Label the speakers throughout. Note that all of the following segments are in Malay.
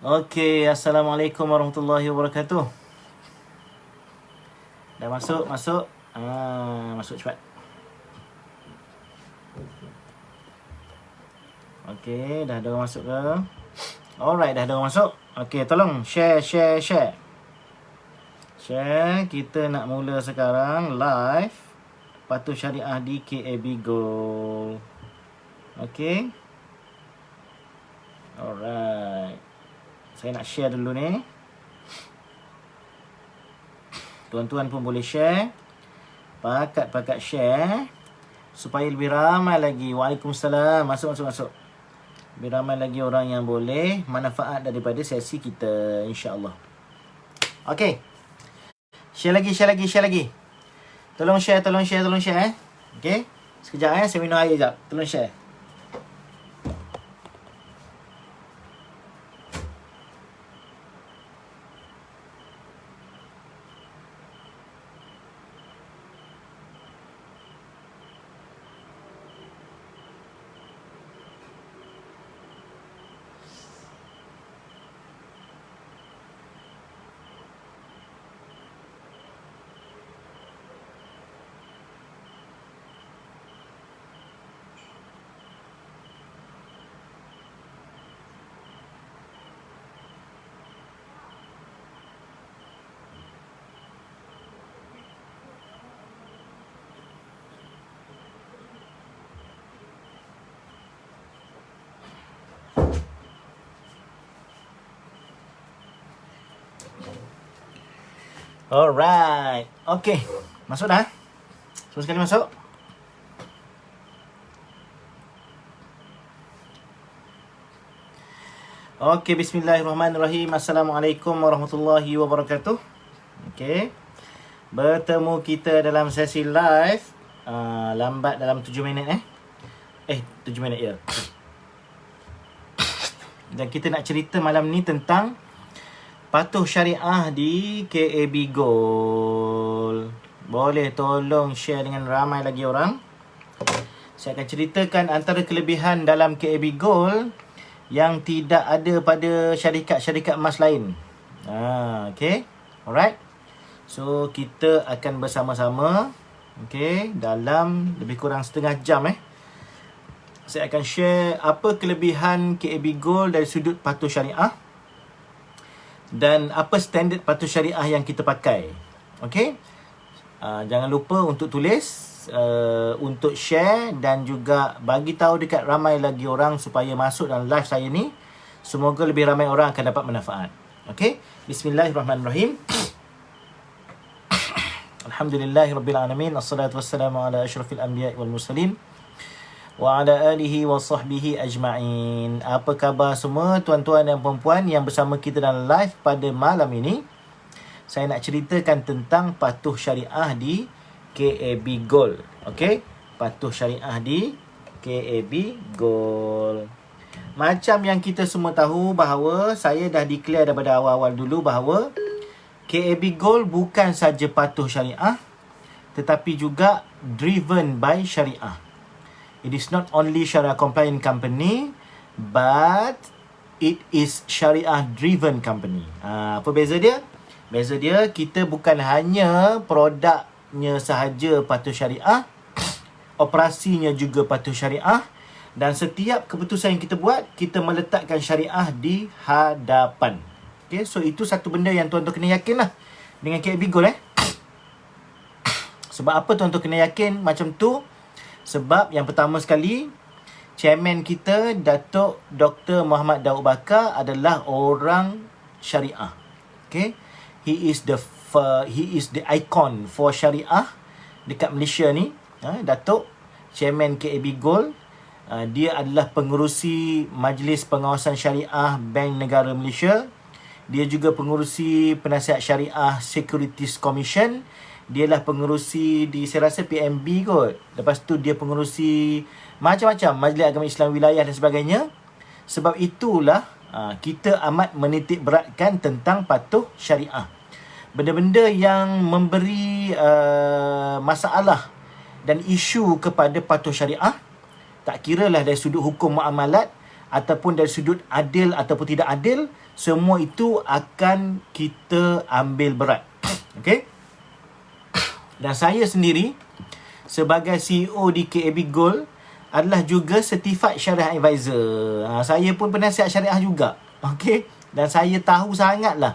Speaker 1: Okey, Assalamualaikum warahmatullahi wabarakatuh. Dah masuk. Masuk cepat. Okey, dah ada orang masuk ke? Alright, dah ada orang masuk. Okey, tolong share. Share. Kita nak mula sekarang live Patuh Syariah di KAB Gold. Okey. Alright. Saya nak share dulu ni. Tuan-tuan pun boleh share. Pakat share supaya lebih ramai lagi. Waalaikumsalam. Masuk. Lebih ramai lagi orang yang boleh manfaat daripada sesi kita, insya-Allah. Okey. Share lagi. Tolong share. Okey. Sekejap saya minum air sekejap. Tolong share. Alright. Okey. Masuk dah? Semua sekali masuk? Okey, bismillahirrahmanirrahim. Assalamualaikum warahmatullahi wabarakatuh. Okey. Bertemu kita dalam sesi live. Lambat dalam 7 minit 7 minit ya. Dan kita nak cerita malam ni tentang Patuh Syariah di KAB Gold. Boleh tolong share dengan ramai lagi orang. Saya akan ceritakan antara kelebihan dalam KAB Gold yang tidak ada pada syarikat-syarikat emas lain. Okay. Alright. So, kita akan bersama-sama dalam lebih kurang setengah jam saya akan share apa kelebihan KAB Gold dari sudut patuh syariah dan apa standard patuh syariah yang kita pakai. Okey. Jangan lupa untuk tulis, untuk share dan juga bagi tahu dekat ramai lagi orang supaya masuk dalam live saya ni. Semoga lebih ramai orang akan dapat manfaat. Okey. Bismillahirrahmanirrahim. Alhamdulillahirabbil alamin. Assalatu wassalamu ala asyrafil anbiya'i wal mursalin wa ala alihi wa sahbihi ajma'in. Apa khabar semua tuan-tuan dan puan-puan yang bersama kita dalam live pada malam ini? Saya nak ceritakan tentang patuh syariah di KAB Gold. Okey, patuh syariah di KAB Gold. Macam yang kita semua tahu bahawa saya dah declare daripada awal-awal dulu bahawa KAB Gold bukan saja patuh syariah tetapi juga driven by syariah. It is not only Sharia compliant company, but it is Sharia driven company. Apa beza dia? Beza dia, kita bukan hanya produknya sahaja patuh syariah, operasinya juga patuh syariah, dan setiap keputusan yang kita buat, kita meletakkan syariah di hadapan. Okay, so itu satu benda yang tuan-tuan kena yakin lah dengan KAB Gold Sebab apa tuan-tuan kena yakin macam tu? Sebab yang pertama sekali, chairman kita Datuk Dr. Muhammad Daud Bakar adalah orang syariah. Okay, he is the icon for syariah dekat Malaysia ni. Datuk chairman KAB Gold, dia adalah pengerusi Majlis Pengawasan Syariah Bank Negara Malaysia. Dia juga pengerusi Penasihat Syariah Securities Commission. Dia lah pengerusi di, saya rasa, PMB kot. Lepas tu dia pengerusi macam-macam Majlis Agama Islam Wilayah dan sebagainya. Sebab itulah kita amat menitik beratkan tentang patuh syariah. benda-benda yang memberi masalah dan isu kepada patuh syariah, tak kiralah dari sudut hukum muamalat ataupun dari sudut adil ataupun tidak adil, semua itu akan kita ambil berat. Okey? Dan saya sendiri sebagai CEO di KAB Gold adalah juga Certified Syariah Advisor. Saya pun penasihat syariah juga. Okey? Dan saya tahu sangatlah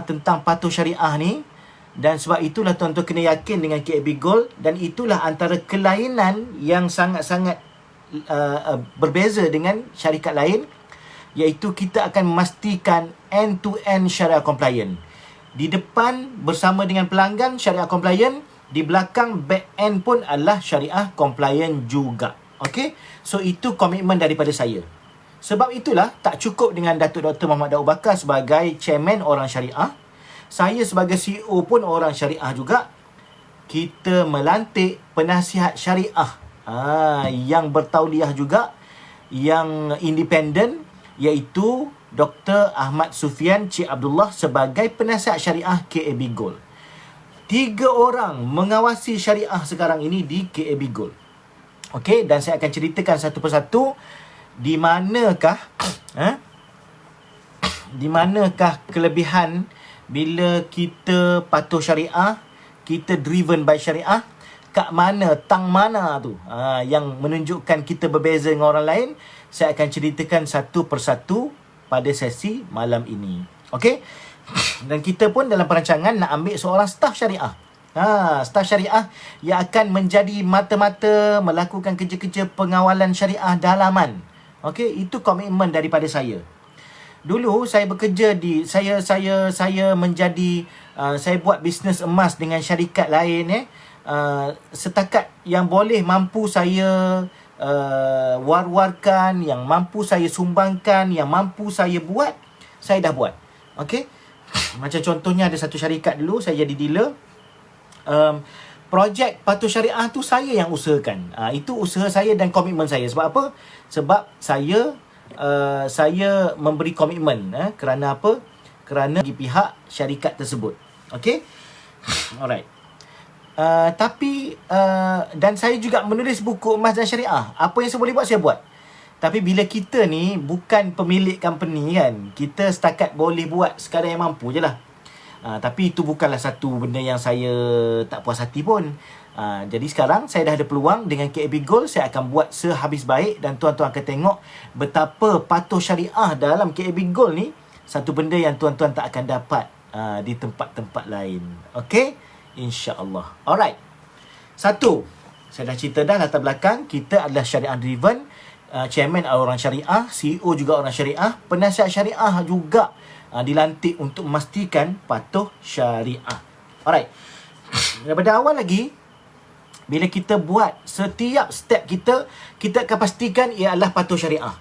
Speaker 1: tentang patuh syariah ni. Dan sebab itulah tuan-tuan kena yakin dengan KAB Gold. Dan itulah antara kelainan yang sangat-sangat berbeza dengan syarikat lain, iaitu kita akan memastikan end-to-end syariah compliant. Di depan bersama dengan pelanggan syariah compliant, di belakang back end pun adalah syariah compliant juga. Okey? So itu komitmen daripada saya. Sebab itulah tak cukup dengan Datuk Dr. Muhammad Daud Bakar sebagai chairman orang syariah. Saya sebagai CEO pun orang syariah juga. Kita melantik penasihat syariah yang bertauliah juga, yang independen, iaitu Dr. Ahmad Sufian Cik Abdullah sebagai penasihat syariah KAB Gold. 3 orang mengawasi syariah sekarang ini di KAB Gold. Okey, dan saya akan ceritakan satu persatu di manakah kelebihan bila kita patuh syariah, kita driven by syariah, kat mana, tang mana tu yang menunjukkan kita berbeza dengan orang lain. Saya akan ceritakan satu persatu pada sesi malam ini. Okey? Dan kita pun dalam perancangan nak ambil seorang staf syariah. Staf syariah yang akan menjadi mata-mata melakukan kerja-kerja pengawalan syariah dalaman. Okey, itu komitmen daripada saya. Dulu saya bekerja di saya menjadi saya buat bisnes emas dengan syarikat lain setakat yang boleh mampu saya war-warkan, yang mampu saya sumbangkan, yang mampu saya buat, saya dah buat. Okey? Macam contohnya ada satu syarikat dulu saya jadi dealer. Projek patuh syariah tu saya yang usahakan. Itu usaha saya dan komitmen saya. Sebab apa? Sebab saya memberi komitmen. Kerana apa? Kerana di pihak syarikat tersebut. Okey? Alright. Tapi dan saya juga menulis buku emas dan syariah. Apa yang saya boleh buat, saya buat. Tapi bila kita ni bukan pemilik company kan, kita setakat boleh buat sekadar yang mampu je lah. Tapi itu bukanlah satu benda yang saya tak puas hati pun. Jadi sekarang saya dah ada peluang dengan KAB Gold. Saya akan buat sehabis baik. Dan tuan-tuan akan tengok betapa patuh syariah dalam KAB Gold ni satu benda yang tuan-tuan tak akan dapat di tempat-tempat lain. Okay? InsyaAllah. Alright. Satu, saya dah cerita dah latar belakang. Kita adalah syariah driven. Chairman orang syariah, CEO juga orang syariah, penasihat syariah juga dilantik untuk memastikan patuh syariah. Alright. Daripada awal lagi, bila kita buat setiap step kita akan pastikan ia adalah patuh syariah.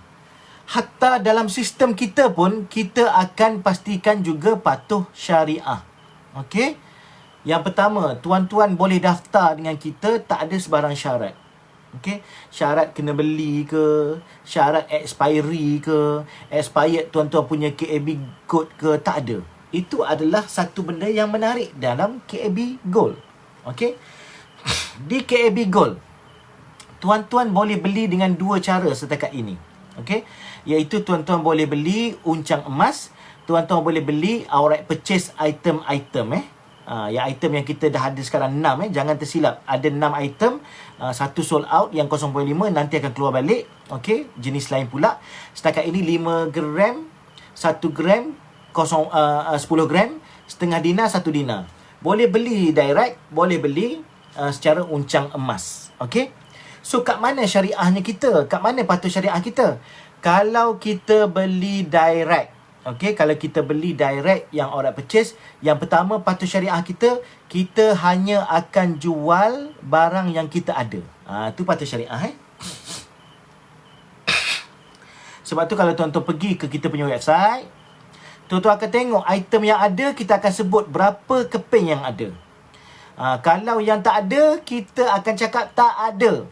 Speaker 1: Hatta dalam sistem kita pun, kita akan pastikan juga patuh syariah. Okey? Yang pertama, tuan-tuan boleh daftar dengan kita, tak ada sebarang syarat. Okey, syarat kena beli ke, syarat expiry ke, expired tuan-tuan punya KAB code ke, tak ada. Itu adalah satu benda yang menarik dalam KAB Gold. Okey. Di KAB Gold, tuan-tuan boleh beli dengan 2 cara setakat ini. Okey, iaitu tuan-tuan boleh beli uncang emas, tuan-tuan boleh beli outright purchase item-item yang item yang kita dah ada sekarang 6 jangan tersilap, ada 6 item, satu sold out yang 0.5 nanti akan keluar balik. Okey, jenis lain pula. Setakat ini 5 gram, 1 gram, 10 gram, setengah dinar, 1 dinar. Boleh beli direct, boleh beli secara uncang emas. Okey. So kat mana syariahnya kita? Kat mana patuh syariah kita? Kalau kita beli direct, okey, kalau kita beli direct yang outright purchase, yang pertama patuh syariah kita hanya akan jual barang yang kita ada. Itu patuh syariah. Sebab tu kalau tuan-tuan pergi ke kita punya website, tuan-tuan akan tengok item yang ada, kita akan sebut berapa keping yang ada. Kalau yang tak ada, kita akan cakap tak ada.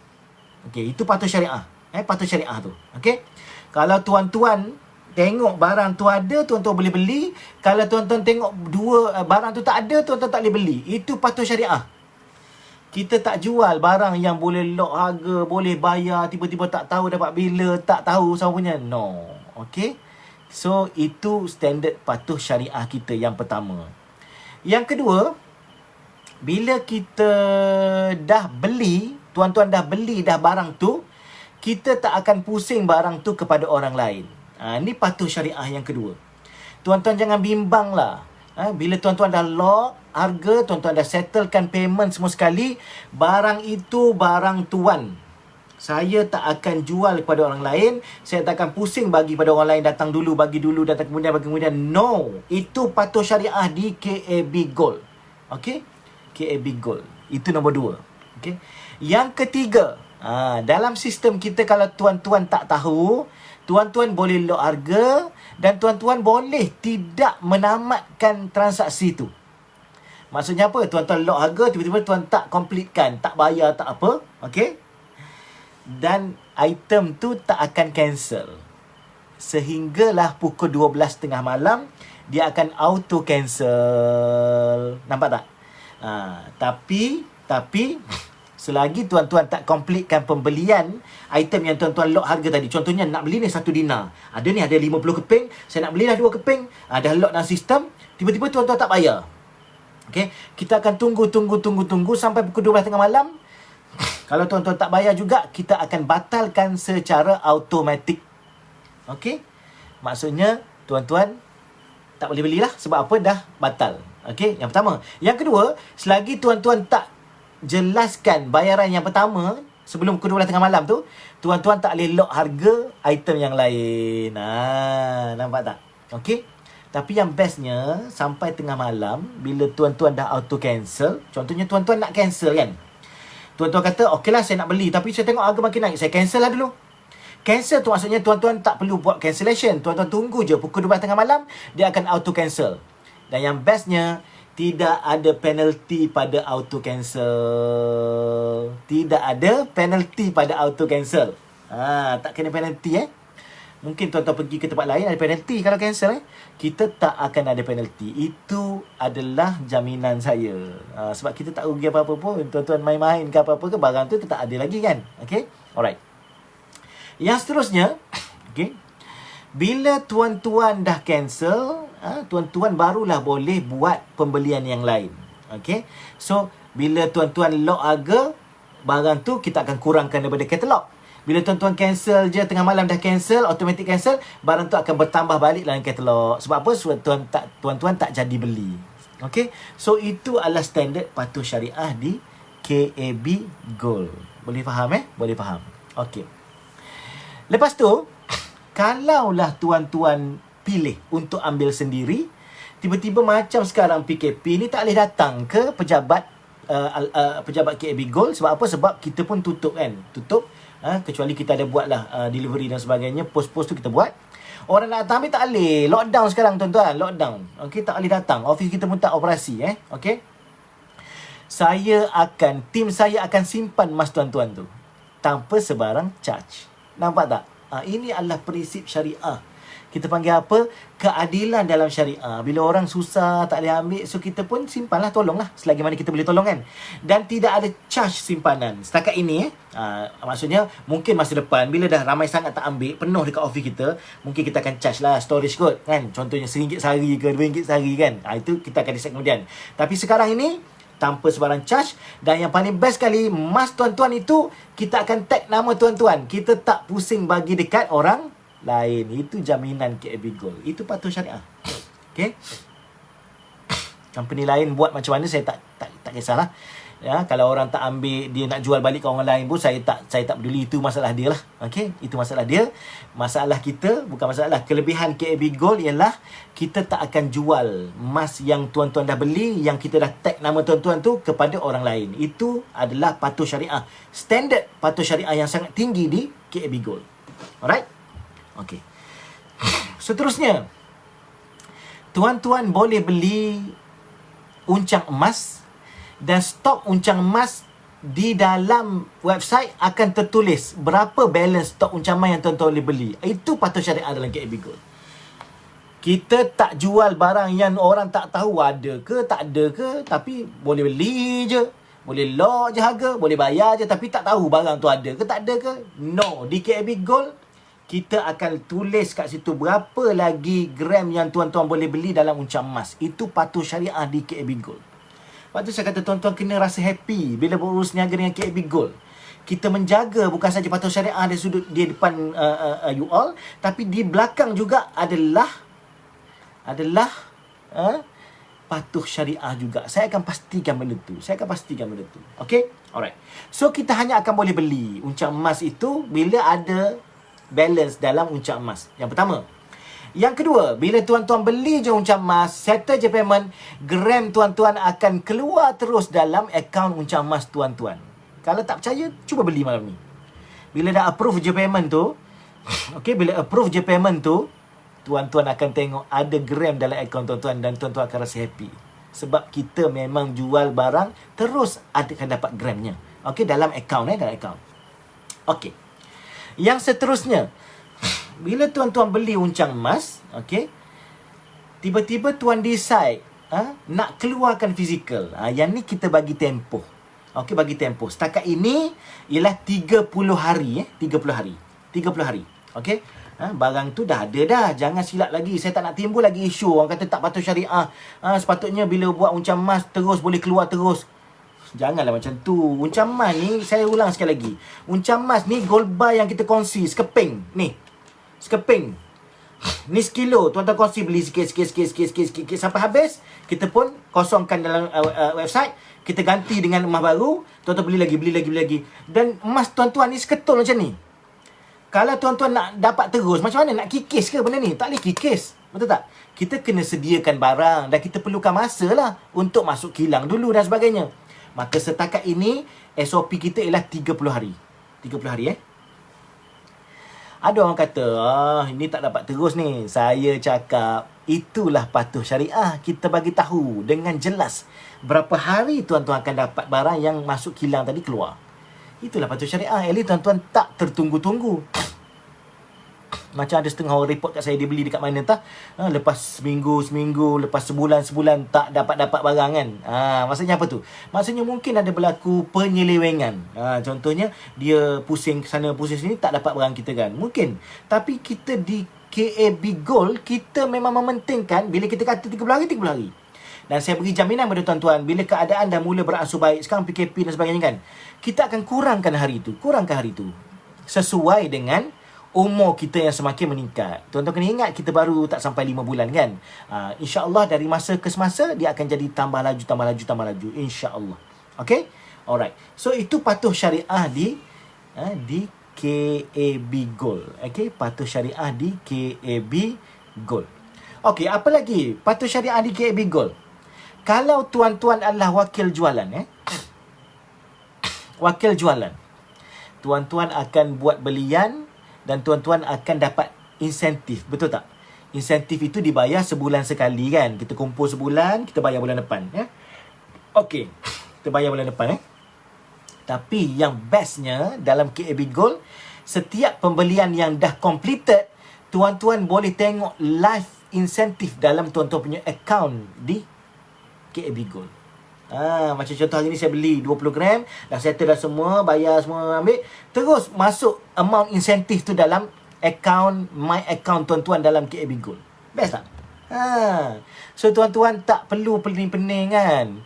Speaker 1: Okey, itu patuh syariah. Patuh syariah tu. Okey. Kalau tuan-tuan tengok barang tu ada, tuan-tuan boleh beli. Kalau tuan-tuan tengok barang tu tak ada, tuan-tuan tak boleh beli. Itu patuh syariah. Kita tak jual barang yang boleh lock harga, boleh bayar, tiba-tiba tak tahu dapat bila, tak tahu sama punya. No. Okay. So, itu standard patuh syariah kita yang pertama. Yang kedua, bila kita dah beli, tuan-tuan dah beli dah barang tu, kita tak akan pusing barang tu kepada orang lain. Ini patuh syariah yang kedua. Tuan-tuan jangan bimbang lah. Bila tuan-tuan dah lock harga, tuan-tuan dah settlekan payment semua sekali, barang itu barang tuan. Saya tak akan jual kepada orang lain. Saya tak akan pusing bagi pada orang lain. Datang dulu, bagi dulu, datang kemudian, bagi kemudian. No. Itu patuh syariah di KAB Gold. Okay? KAB Gold. Itu nombor 2. Okay? Yang ketiga, dalam sistem kita, kalau tuan-tuan tak tahu, tuan-tuan boleh lock harga dan tuan-tuan boleh tidak menamatkan transaksi tu. Maksudnya apa? Tuan-tuan lock harga, tiba-tiba tuan tak completekan, tak bayar, tak apa. Okay? Dan item tu tak akan cancel. Sehinggalah pukul 12.30 malam, dia akan auto cancel. Nampak tak? Tapi selagi tuan-tuan tak completekan pembelian item yang tuan-tuan lock harga tadi. Contohnya nak beli ni 1 dinar. Ada 50 keping. Saya nak belilah 2 keping. Dah lock dalam sistem. Tiba-tiba tuan-tuan tak bayar. Okay? Kita akan tunggu sampai pukul 12.30 malam. Kalau tuan-tuan tak bayar juga, kita akan batalkan secara automatik. Okay? Maksudnya, tuan-tuan tak boleh belilah. Sebab apa? Dah batal. Okay? Yang pertama. Yang kedua, selagi tuan-tuan tak jelaskan bayaran yang pertama sebelum pukul 12.30 malam tu, tuan-tuan tak boleh lock harga item yang lain. Nampak tak? Okay? Tapi yang bestnya, sampai tengah malam, bila tuan-tuan dah auto cancel, contohnya tuan-tuan nak cancel kan, tuan-tuan kata, okeylah saya nak beli, tapi saya tengok harga makin naik, saya cancel lah dulu. Cancel tu maksudnya tuan-tuan tak perlu buat cancellation. Tuan-tuan tunggu je pukul 12.30 malam, dia akan auto cancel. Dan yang bestnya, tidak ada penalty pada auto cancel. Tidak ada penalty pada auto cancel. Tak kena penalty Mungkin tuan-tuan pergi ke tempat lain ada penalty kalau cancel Kita tak akan ada penalty. Itu adalah jaminan saya. Sebab kita tak rugi apa-apa pun. Tuan-tuan main-main ke apa-apa ke, barang tu tak ada lagi kan. Okay? Alright. Yang seterusnya, okay, bila tuan-tuan dah cancel, tuan-tuan barulah boleh buat pembelian yang lain. Okay? So, bila tuan-tuan lock harga, barang tu kita akan kurangkan daripada katalog. Bila tuan-tuan cancel je, tengah malam dah cancel, automatic cancel, barang tu akan bertambah balik dalam katalog. Sebab apa? Sebab tuan-tuan tak jadi beli. Okay? So, itu adalah standard patuh syariah di KAB Gold. Boleh faham Boleh faham. Okay. Lepas tu, kalaulah tuan-tuan pilih untuk ambil sendiri, tiba-tiba macam sekarang PKP ni tak boleh datang ke pejabat KAB Gold. Sebab apa? Sebab kita pun tutup kan. Tutup. Kecuali kita ada buatlah delivery dan sebagainya. Post-post tu kita buat. Orang nak datang ambil tak boleh. Lockdown sekarang tuan-tuan. Lockdown. Okay, tak boleh datang. Office kita pun tak operasi. Okay. Tim saya akan simpan emas tuan-tuan tu tanpa sebarang charge. Nampak tak? Ini adalah prinsip syariah. Kita panggil apa? Keadilan dalam syariah. Bila orang susah, tak boleh ambil, so kita pun simpanlah, tolonglah selagi mana kita boleh tolong kan. Dan tidak ada charge simpanan. Setakat ini, maksudnya mungkin masa depan, bila dah ramai sangat tak ambil, penuh dekat office kita, mungkin kita akan charge lah storage kot kan. Contohnya RM1 sehari ke RM2 sehari kan. Itu kita akan decide kemudian. Tapi sekarang ini, tanpa sebarang charge. Dan yang paling best sekali, mas tuan-tuan itu, kita akan tag nama tuan-tuan. Kita tak pusing bagi dekat orang lain. Itu jaminan KAB Gold. Itu patuh syariah. Okay. Company lain buat macam mana, saya tak kisahlah. Ya, kalau orang tak ambil, dia nak jual balik ke orang lain pun, saya tak peduli. Itu masalah dia lah. Okay. Itu masalah dia. Masalah kita, bukan masalah. Kelebihan KAB Gold ialah kita tak akan jual emas yang tuan-tuan dah beli, yang kita dah tag nama tuan-tuan tu kepada orang lain. Itu adalah patuh syariah. Standard patuh syariah yang sangat tinggi di KAB Gold. Alright? Okay. Seterusnya, tuan-tuan boleh beli uncang emas, dan stok uncang emas di dalam website akan tertulis berapa balance stok uncang emas yang tuan-tuan boleh beli. Itu patuh syariah dalam KAB Gold. Kita tak jual barang yang orang tak tahu ada ke, tak ada ke, tapi boleh beli je. Boleh lock je harga, boleh bayar je, tapi tak tahu barang tu ada ke, tak ada ke. No, di KAB Gold, kita akan tulis kat situ berapa lagi gram yang tuan-tuan boleh beli dalam uncang emas. Itu patuh syariah di KAB Gold. Lepas tu saya kata tuan-tuan kena rasa happy bila berurus niaga dengan KAB Gold. Kita menjaga bukan saja patuh syariah di sudut di depan you all, tapi di belakang juga adalah patuh syariah juga. Saya akan pastikan benda tu. Okay? Alright. So, kita hanya akan boleh beli uncang emas itu bila ada balance dalam uncang emas. Yang pertama. Yang kedua, bila tuan-tuan beli je uncang emas, settle je payment, gram tuan-tuan akan keluar terus dalam akaun uncang emas tuan-tuan. Kalau tak percaya, cuba beli malam ni. Bila dah approve je payment tu, okay, bila approve je payment tu, tuan-tuan akan tengok ada gram dalam akaun tuan-tuan dan tuan-tuan akan rasa happy. Sebab kita memang jual barang, terus akan dapat gramnya. Okay, dalam akaun, dalam akaun. Okay. Yang seterusnya, bila tuan-tuan beli uncang emas, okay, tiba-tiba tuan decide nak keluarkan fizikal. Yang ni kita bagi tempoh. Okay, bagi tempoh. Setakat ini ialah 30 hari. 30 hari. Okay. Barang tu dah ada dah. Jangan silap lagi. Saya tak nak timbul lagi isu orang kata tak patuh syariah. Sepatutnya bila buat uncang emas terus boleh keluar terus. Janganlah macam tu. Uncang emas ni, saya ulang sekali lagi. Uncang emas ni gold bar yang kita kongsi. Sekeping. Ni. Sekeping. Ni sekilo. Tuan-tuan kongsi beli sikit sampai habis. Kita pun kosongkan dalam website. Kita ganti dengan emas baru. Tuan-tuan beli lagi. Dan emas tuan-tuan ni seketul macam ni. Kalau tuan-tuan nak dapat terus, macam mana? Nak kikis ke benda ni? Tak boleh kikis. Betul tak? Kita kena sediakan barang dan kita perlukan masa lah untuk masuk kilang dulu dan sebagainya. Maka setakat ini, SOP kita ialah 30 hari. 30 hari Ada orang kata, ini tak dapat terus ni. Saya cakap, itulah patuh syariah. Kita bagi tahu dengan jelas berapa hari tuan-tuan akan dapat barang yang masuk kilang tadi keluar. Itulah patuh syariah. At least tuan-tuan tak tertunggu-tunggu. Macam ada setengah orang report kat saya, dia beli dekat mana entah, lepas seminggu, lepas sebulan tak dapat barang kan. Maksudnya apa tu? Maksudnya mungkin ada berlaku penyelewengan. Contohnya dia pusing sana pusing sini, tak dapat barang kita kan. Mungkin. Tapi kita di KAB Gold, kita memang mementingkan bila kita kata 30 hari. Dan saya beri jaminan kepada tuan-tuan, bila keadaan dah mula beransur baik, sekarang PKP dan sebagainya kan, kita akan kurangkan hari itu. Sesuai dengan umur kita yang semakin meningkat. Tuan-tuan kena ingat, kita baru tak sampai 5 bulan kan. InsyaAllah dari masa ke semasa, dia akan jadi tambah laju. InsyaAllah. Okay? Alright. So, itu patuh syariah di KAB Gold. Okay? Patuh syariah di KAB Gold. Okay, apa lagi? Patuh syariah di KAB Gold. Kalau tuan-tuan adalah wakil jualan, wakil jualan, tuan-tuan akan buat belian dan tuan-tuan akan dapat insentif. Betul tak? Insentif itu dibayar sebulan sekali kan. Kita kumpul sebulan, kita bayar bulan depan. Okey, kita bayar bulan depan. Tapi yang bestnya dalam KAB Gold, setiap pembelian yang dah completed, tuan-tuan boleh tengok live insentif dalam tuan-tuan punya account di KAB Gold. Macam contoh hari ni saya beli 20 gram, dah settle dah semua, bayar semua, ambil, terus masuk amount insentif tu dalam account, my account tuan-tuan dalam KAB Gold. Best tak? So tuan-tuan tak perlu pening-pening kan.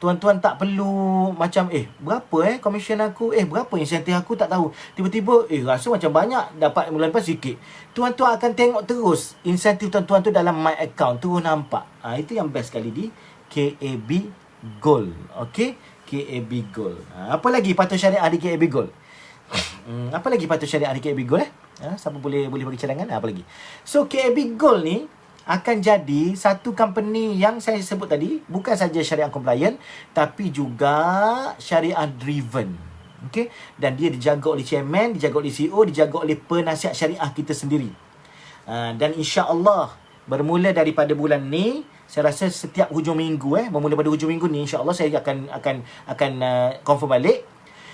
Speaker 1: Tuan-tuan tak perlu macam berapa komisen aku, berapa insentif aku, tak tahu. Tiba-tiba rasa macam banyak, dapat bulan lepas sikit. Tuan-tuan akan tengok terus insentif tuan-tuan tu dalam my account, terus nampak. Itu yang best sekali di KAB Gold. Okay, KAB Gold. Apa lagi patuh syariah di KAB Gold? Apa lagi patuh syariah di KAB Gold? Siapa boleh bagi cadangan? Apa lagi? So KAB Gold ni akan jadi satu company yang saya sebut tadi, bukan saja syariah compliant, tapi juga syariah driven. Okay? Dan dia dijaga oleh chairman, dijaga oleh CEO, dijaga oleh penasihat syariah kita sendiri. Dan insya-Allah bermula daripada bulan ni, saya rasa setiap hujung minggu bermula pada hujung minggu ni, insya-Allah saya akan confirm balik.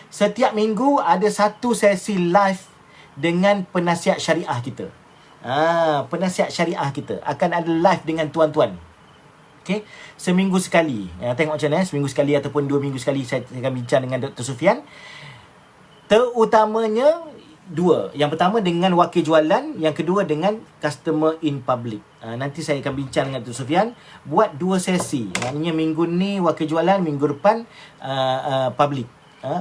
Speaker 1: Setiap minggu ada satu sesi live dengan penasihat syariah kita. Penasihat syariah kita akan ada live dengan tuan-tuan. Okay, seminggu sekali. Tengok macam mana, seminggu sekali ataupun 2 minggu sekali saya akan bincang dengan Dr. Sufian. Terutamanya 2. Yang pertama dengan wakil jualan, yang kedua dengan customer in public. Nanti saya akan bincang dengan Dr. Sufian, buat 2 sesi. Maknanya minggu ni wakil jualan, minggu depan public.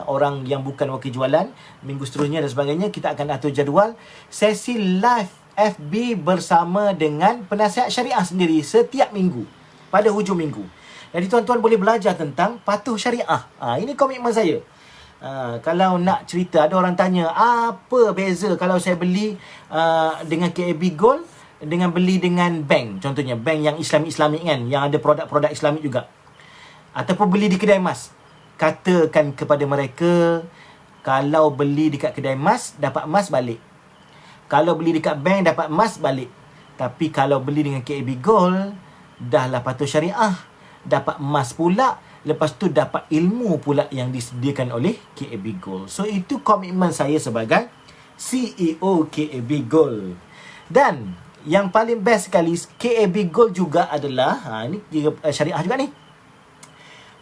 Speaker 1: Orang yang bukan wakil jualan, minggu seterusnya dan sebagainya. Kita akan atur jadual sesi live FB bersama dengan penasihat syariah sendiri setiap minggu pada hujung minggu. Jadi tuan-tuan boleh belajar tentang patuh syariah. Ini komitmen saya. Kalau nak cerita, ada orang tanya, apa beza kalau saya beli dengan KAB Gold dengan beli dengan bank, contohnya bank yang Islamik kan, yang ada produk-produk Islamik juga, ataupun beli di kedai emas. Katakan kepada mereka, kalau beli dekat kedai emas dapat emas balik, kalau beli dekat bank dapat emas balik. Tapi kalau beli dengan KAB Gold, dahlah patuh syariah, dapat emas pula, lepas tu dapat ilmu pula yang disediakan oleh KAB Gold. So itu komitmen saya sebagai CEO KAB Gold. Dan yang paling best sekali, KAB Gold juga adalah, ini syariah juga ni,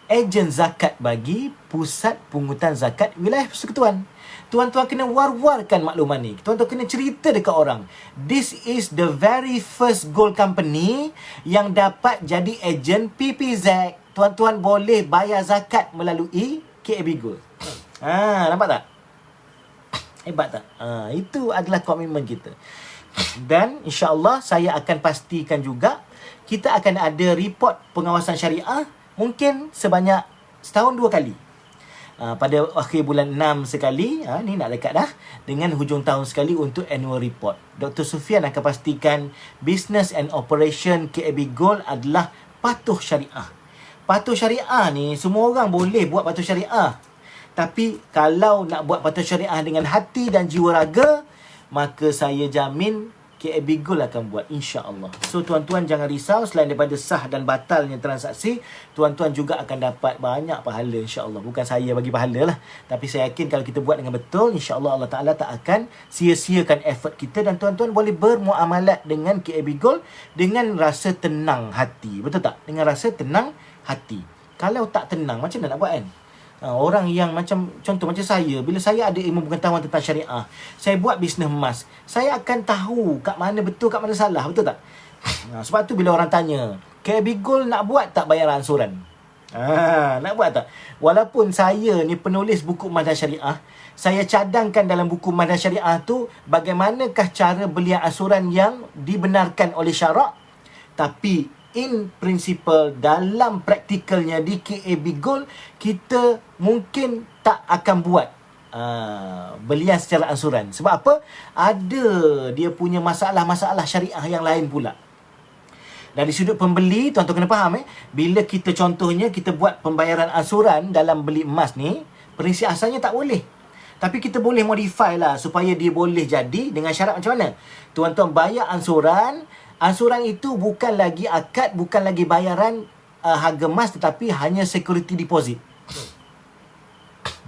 Speaker 1: ejen zakat bagi Pusat Pungutan Zakat Wilayah Persekutuan. Tuan-tuan kena war-warkan makluman ni. Tuan-tuan kena cerita dekat orang. This is the very first gold company yang dapat jadi ejen PPZ. Tuan-tuan boleh bayar zakat melalui KAB Gold. Nampak tak? Hebat tak? Itu adalah komitmen kita. Dan insya-Allah saya akan pastikan juga kita akan ada report pengawasan syariah mungkin sebanyak setahun 2 kali. Pada akhir bulan 6 sekali, ni nak dekat dah, dengan hujung tahun sekali untuk annual report. Dr. Sufian akan pastikan business and operation KAB Gold adalah patuh syariah. Patuh syariah ni, semua orang boleh buat patuh syariah. Tapi kalau nak buat patuh syariah dengan hati dan jiwa raga, maka saya jamin KAB Gold akan buat, insya-Allah. So tuan-tuan jangan risau, selain daripada sah dan batalnya transaksi, tuan-tuan juga akan dapat banyak pahala, insya-Allah. Bukan saya bagi pahala lah, tapi saya yakin kalau kita buat dengan betul, insya-Allah Allah Taala tak akan sia-siakan effort kita, dan tuan-tuan boleh bermuamalat dengan KAB Gold dengan rasa tenang hati. Betul tak? Dengan rasa tenang hati. Kalau tak tenang, macam mana nak buat kan? Orang yang macam, contoh macam saya, bila saya ada ilmu pengetahuan tentang syariah, saya buat bisnes emas, saya akan tahu kat mana betul, kat mana salah. Betul tak? Sebab tu bila orang tanya, KAB Gold nak buat tak bayar ansuran? Nak buat tak? Walaupun saya ni penulis buku emas dan syariah, saya cadangkan dalam buku emas dan syariah tu bagaimanakah cara belian ansuran yang dibenarkan oleh syarak. Tapi in principle, dalam praktikalnya di KAB Gold, kita mungkin tak akan buat belian secara ansuran. Sebab apa? Ada dia punya masalah-masalah syariah yang lain pula. Dari sudut pembeli, tuan-tuan kena faham bila kita contohnya kita buat pembayaran ansuran dalam beli emas ni, prinsip asalnya tak boleh. Tapi kita boleh modify lah supaya dia boleh jadi dengan syarat macam mana? Tuan-tuan bayar ansuran, ansuran itu bukan lagi akad, bukan lagi bayaran harga emas, tetapi hanya security deposit.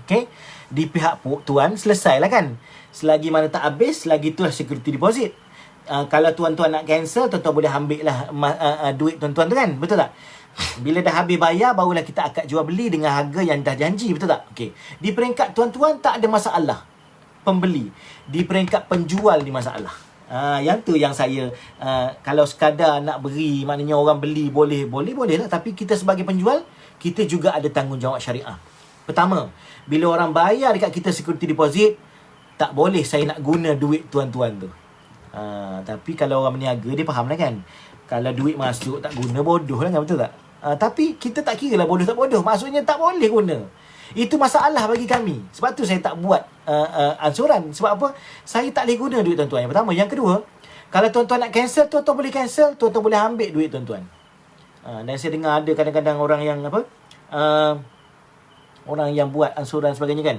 Speaker 1: Okay? Di pihak tuan, selesailah kan? Selagi mana tak habis, selagi itulah security deposit. Kalau tuan-tuan nak cancel, tuan-tuan boleh ambil lah duit tuan-tuan tu kan? Betul tak? Bila dah habis bayar, barulah kita akad jual beli dengan harga yang dah janji. Betul tak? Okay. Di peringkat tuan-tuan tak ada masalah pembeli. Di peringkat penjual ni masalah. Yang tu yang saya kalau sekadar nak beri, maknanya orang beli boleh lah, tapi kita sebagai penjual, kita juga ada tanggungjawab syariah. Pertama, bila orang bayar dekat kita security deposit, tak boleh saya nak guna duit tuan-tuan tu. Tapi kalau orang berniaga, dia faham lah kan, kalau duit masuk tak guna, bodoh lah kan, betul tak? Tapi kita tak kira lah bodoh tak bodoh, maksudnya tak boleh guna. Itu masalah bagi kami. Sebab tu saya tak buat ansuran. Sebab apa? Saya tak boleh guna duit tuan-tuan. Yang pertama. Yang kedua, kalau tuan-tuan nak cancel, tuan-tuan boleh cancel, tuan-tuan boleh ambil duit tuan-tuan. Dan saya dengar ada kadang-kadang orang yang orang yang buat ansuran sebagainya kan,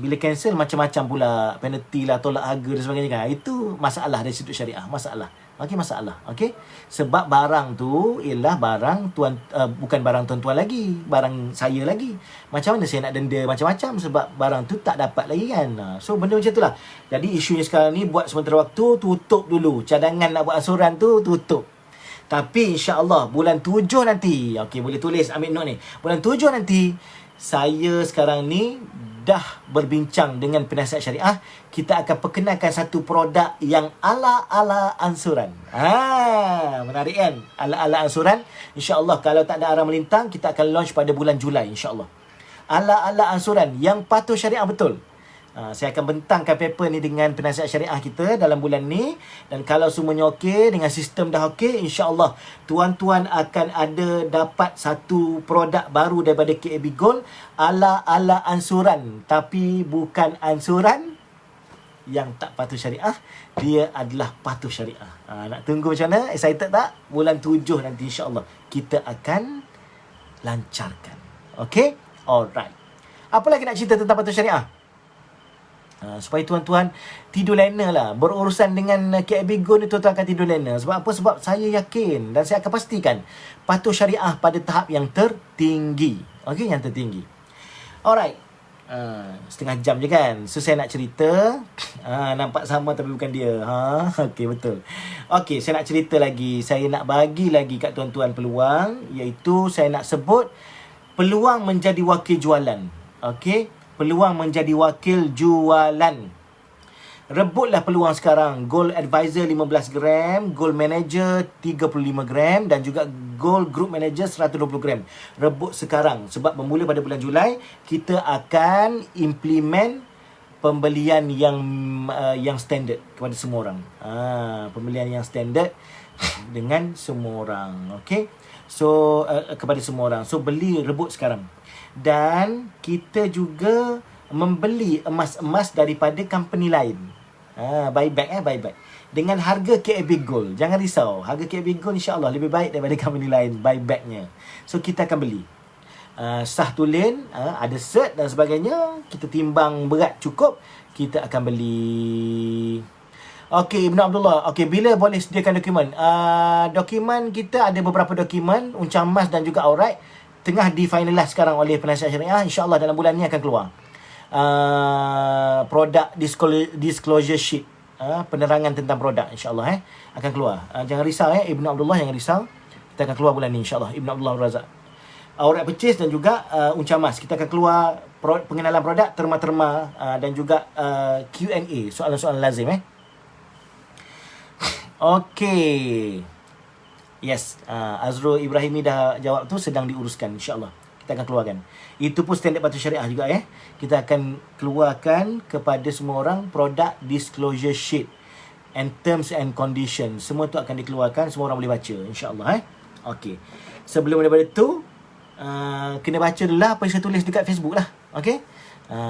Speaker 1: bila cancel macam-macam pula, penalty lah, tolak harga dan sebagainya kan. Itu masalah dari sudut syariah, masalah. Okey, masalah. Okey. Sebab barang tu ialah barang bukan barang tuan-tuan lagi, barang saya lagi. Macam mana saya nak denda macam-macam sebab barang tu tak dapat lagi kan. So benda macam itulah. Jadi isunya sekarang ni buat sementara waktu, tutup dulu. Cadangan nak buat ansuran tu tutup. Tapi insya-Allah bulan 7 nanti, okey, boleh tulis, ambil note ni. Bulan 7 nanti saya sekarang ni dah berbincang dengan penasihat syariah. Kita akan perkenalkan satu produk yang ala-ala ansuran. Menarik kan? Ala-ala ansuran. InsyaAllah kalau tak ada arah melintang, kita akan launch pada bulan Julai insyaAllah. Ala-ala ansuran yang patuh syariah betul. Saya akan bentangkan paper ni dengan penasihat syariah kita dalam bulan ni. Dan kalau semuanya okey, dengan sistem dah okey, insyaAllah tuan-tuan akan dapat satu produk baru daripada KAB Gold, ala-ala ansuran. Tapi bukan ansuran yang tak patuh syariah, dia adalah patuh syariah. Nak tunggu macam mana? Excited tak? Bulan 7 nanti insyaAllah kita akan lancarkan. Okey? Alright. Apa lagi nak cerita tentang patuh syariah? Supaya tuan-tuan tidur lena lah. Berurusan dengan KAB Gold ni tuan-tuan akan tidur lena. Sebab apa? Sebab saya yakin dan saya akan pastikan patuh syariah pada tahap yang tertinggi. Okey, yang tertinggi. Alright. Setengah jam je kan. So saya nak cerita. Nampak sama tapi bukan dia. Okey, betul. Okey, saya nak cerita lagi. Saya nak bagi lagi kat tuan-tuan peluang, iaitu saya nak sebut peluang menjadi wakil jualan. Okey, peluang menjadi wakil jualan. Rebutlah peluang sekarang. Gold Advisor 15 gram, Gold Manager 35 gram dan juga Gold Group Manager 120 gram. Rebut sekarang sebab bermula pada bulan Julai kita akan implement pembelian yang standard kepada semua orang. Pembelian yang standard dengan semua orang. Okey. So kepada semua orang. So beli, rebut sekarang. Dan kita juga membeli emas-emas daripada company lain. Buyback buyback. Dengan harga KAB Gold. Jangan risau. Harga KAB Gold insya-Allah lebih baik daripada company lain buybacknya. So kita akan beli. Sah tulen, ada cert dan sebagainya. Kita timbang berat cukup, kita akan beli. Okey, Ibn Abdullah. Okey, bila boleh sediakan dokumen? Dokumen kita ada beberapa dokumen, uncang emas dan juga aurat. Tengah di-finalize sekarang oleh penasihat syariah. InsyaAllah dalam bulan ni akan keluar. Product disclosure sheet. Penerangan tentang produk insyaAllah akan keluar. Jangan risau Ibn Abdullah, jangan risau. Kita akan keluar bulan ni insyaAllah. Ibn Abdullah Razak. Aurat purchase dan juga uncang emas. Kita akan keluar pengenalan produk, terma-terma dan juga Q&A. Soalan-soalan lazim Okey. Yes, Azrul Ibrahimi dah jawab tu, sedang diuruskan insyaAllah. Kita akan keluarkan. Itu pun standard patuh syariah juga Kita akan keluarkan kepada semua orang product disclosure sheet and terms and conditions. Semua tu akan dikeluarkan, semua orang boleh baca insyaAllah Okey. Sebelum daripada tu kena baca dulu lah apa yang saya tulis dekat Facebook lah. Okey.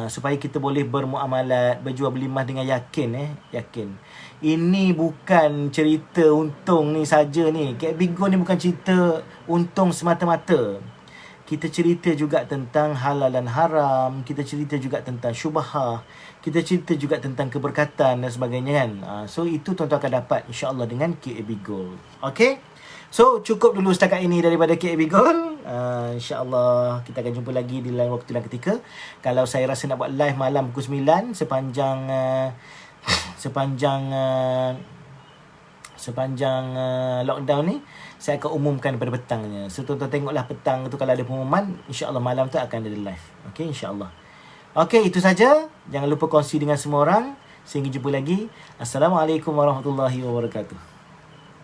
Speaker 1: Supaya kita boleh bermuamalat, berjual beli emas dengan yakin yakin. Ini bukan cerita untung ni saja ni. KAB Gold ni bukan cerita untung semata-mata. Kita cerita juga tentang halal dan haram. Kita cerita juga tentang syubhah. Kita cerita juga tentang keberkatan dan sebagainya kan. So itu tuan-tuan akan dapat insya-Allah dengan KAB Gold. Okey. So cukup dulu setakat ini daripada KAB Gold. InsyaAllah kita akan jumpa lagi di lain waktu dan ketika. Kalau saya rasa nak buat live malam pukul 9 sepanjang lockdown ni, saya akan umumkan pada petangnya. So tuan-tuan tengoklah petang tu kalau ada pengumuman, insya-Allah malam tu akan ada live. Okey, insya-Allah. Okey, itu saja. Jangan lupa kongsi dengan semua orang. Sehingga jumpa lagi. Assalamualaikum warahmatullahi wabarakatuh.